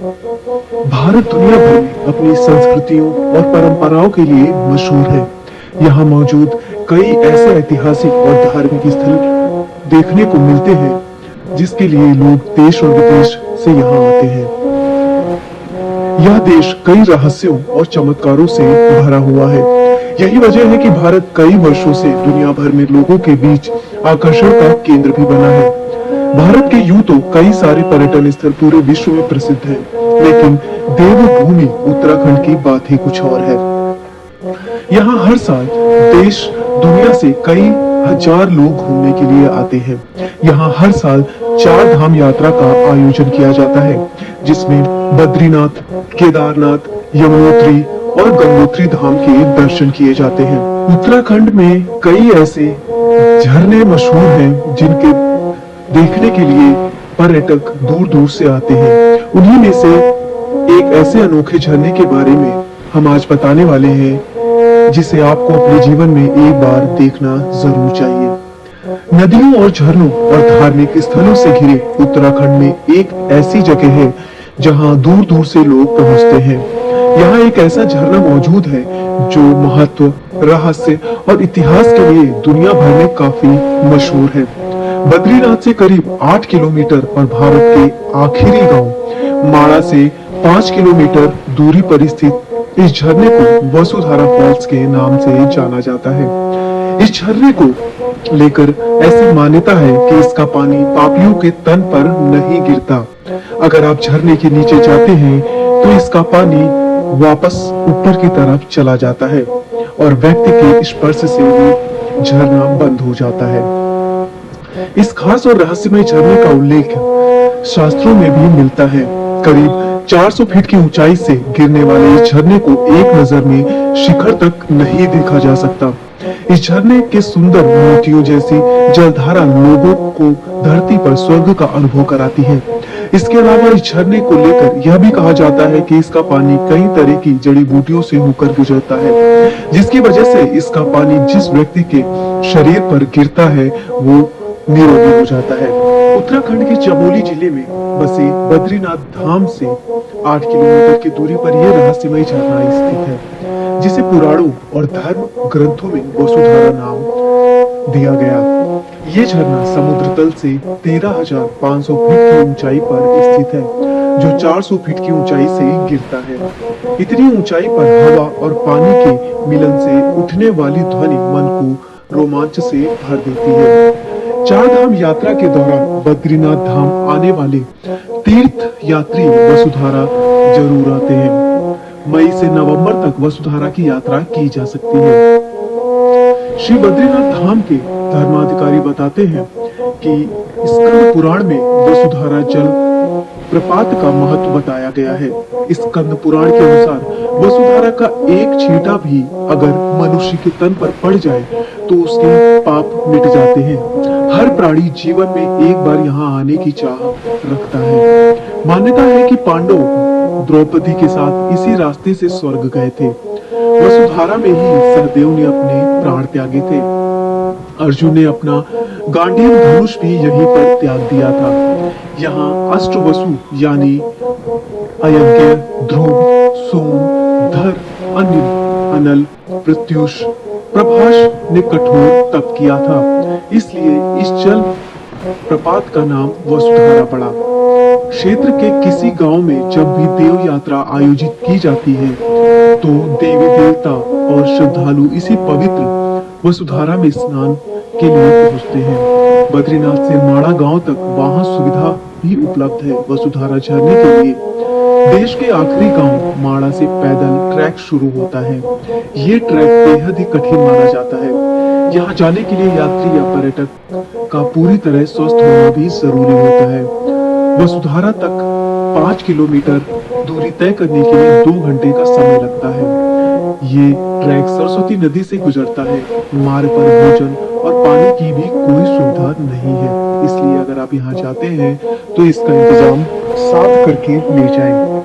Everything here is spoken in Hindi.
भारत दुनिया भर में अपनी संस्कृतियों और परंपराओं के लिए मशहूर है। यहाँ मौजूद कई ऐसे ऐतिहासिक और धार्मिक स्थल देखने को मिलते हैं जिसके लिए लोग देश और विदेश से यहाँ आते हैं। यह देश कई रहस्यों और चमत्कारों से भरा हुआ है। यही वजह है कि भारत कई वर्षों से दुनिया भर में लोगों के बीच आकर्षण का केंद्र भी बना है। भारत के यूं तो कई सारे पर्यटन स्थल पूरे विश्व में प्रसिद्ध हैं, लेकिन देवभूमि उत्तराखंड की बात ही कुछ और है। यहाँ हर साल देश दुनिया से कई हजार लोग घूमने के लिए आते हैं। यहाँ हर साल 4 धाम यात्रा का आयोजन किया जाता है, जिसमें बद्रीनाथ, केदारनाथ, यमुनोत्री और गंगोत्री धाम के दर्शन किए जाते हैं। उत्तराखंड में कई ऐसे झरने मशहूर हैं जिनके देखने के लिए पर्यटक दूर दूर से आते हैं। उन्हीं में से एक ऐसे अनोखे झरने के बारे में हम आज बताने वाले हैं, जिसे आपको अपने जीवन में एक बार देखना जरूर चाहिए। नदियों और झरनों और धार्मिक स्थलों से घिरे उत्तराखंड में एक ऐसी जगह है जहां दूर दूर से लोग पहुंचते हैं। यहाँ एक ऐसा झरना मौजूद है जो महत्व, रहस्य और इतिहास के लिए दुनिया भर में काफी मशहूर है। बद्रीनाथ से करीब 8 किलोमीटर और भारत के आखिरी गांव माड़ा से 5 किलोमीटर दूरी पर स्थित इस झरने को वसुधारा फॉल्स के नाम से जाना जाता है। इस झरने को लेकर ऐसी मान्यता है कि इसका पानी पापियों के तन पर नहीं गिरता। अगर आप झरने के नीचे जाते हैं तो इसका पानी वापस ऊपर की तरफ चला जाता है और व्यक्ति के स्पर्श से ही झरना बंद हो जाता है। इस खास और रहस्यमय झरने का उल्लेख शास्त्रों में भी मिलता है। करीब 400 फीट की ऊंचाई से गिरने वाले इस झरने को एक नजर में शिखर तक नहीं देखा जा सकता। इस झरने के सुंदर मोतियों जैसी जलधारा लोगों को धरती पर स्वर्ग का अनुभव कराती है। इसके अलावा इस झरने को लेकर यह भी कहा जाता है कि इसका पानी कई तरह की जड़ी बूटियों से होकर गुजरता है, जिसकी वजह से इसका पानी जिस व्यक्ति के शरीर पर गिरता है वो निरोगी हो जाता है। उत्तराखंड के चमोली जिले में बसे बद्रीनाथ धाम से 8 किलोमीटर की दूरी पर यह रहस्यमय झरना स्थित है, जिसे पुराणों और धर्म ग्रंथों में वसुधारा नाम दिया गया। ये झरना समुद्र तल से 13,500 फीट की ऊंचाई पर स्थित है, जो 400 फीट की ऊंचाई से गिरता है। इतनी ऊंचाई पर हवा और पानी के मिलन से उठने वाली ध्वनि मन को रोमांच से भर देती है। 4 धाम यात्रा के दौरान बद्रीनाथ धाम आने वाले तीर्थ यात्री वसुधारा जरूर आते हैं। मई से नवंबर तक वसुधारा की यात्रा की जा सकती है। श्री बद्रीनाथ धाम के धर्माधिकारी बताते हैं कि स्कंद पुराण में वसुधारा जल प्रपात का महत्व बताया गया है। स्कंद पुराण के अनुसार वसुधारा का एक छींटा भी अगर मनुष्य के तन पर पड़ जाए तो उसके पाप मिट जाते हैं। हर प्राणी जीवन में एक बार यहाँ आने की चाह रखता है। मान्यता है कि पांडव द्रौपदी के साथ इसी रास्ते से स्वर्ग गए थे। वसुधारा में ही सहदेव ने अपने प्राण त्यागे थे। अर्जुन ने अपना गांडीव धनुष भी यहीं पर त्याग दिया था। यहाँ अष्टवसु यानी अयज्ञ, ध्रुव, सोम, धर, अनिल, अनल, प्रत्युष, प्रभाष ने कठोर तप किया था, इसलिए इस जल प्रपात का नाम वसुधारा पड़ा। क्षेत्र के किसी गांव में जब भी देव यात्रा आयोजित की जाती है तो देवी देवता और श्रद्धालु इसी पवित्र वसुधारा में स्नान के लिए पहुंचते हैं। बद्रीनाथ से माड़ा गांव तक वाहन सुविधा भी उपलब्ध है। वसुधारा झरने के लिए देश के आखिरी गांव माड़ा से पैदल ट्रैक शुरू होता है। ये ट्रैक बेहद ही कठिन माना जाता है। यहाँ जाने के लिए यात्री या पर्यटक का पूरी तरह स्वस्थ होना भी जरूरी होता है। वसुधारा तक 5 किलोमीटर दूरी तय करने के लिए 2 घंटे का समय लगता है। ये ट्रैक सरस्वती नदी से गुजरता है। मार्ग पर भोजन और पानी की भी कोई सुविधा नहीं है, इसलिए अगर आप यहाँ जाते हैं तो इसका इंतजाम साथ करके ले जाएं।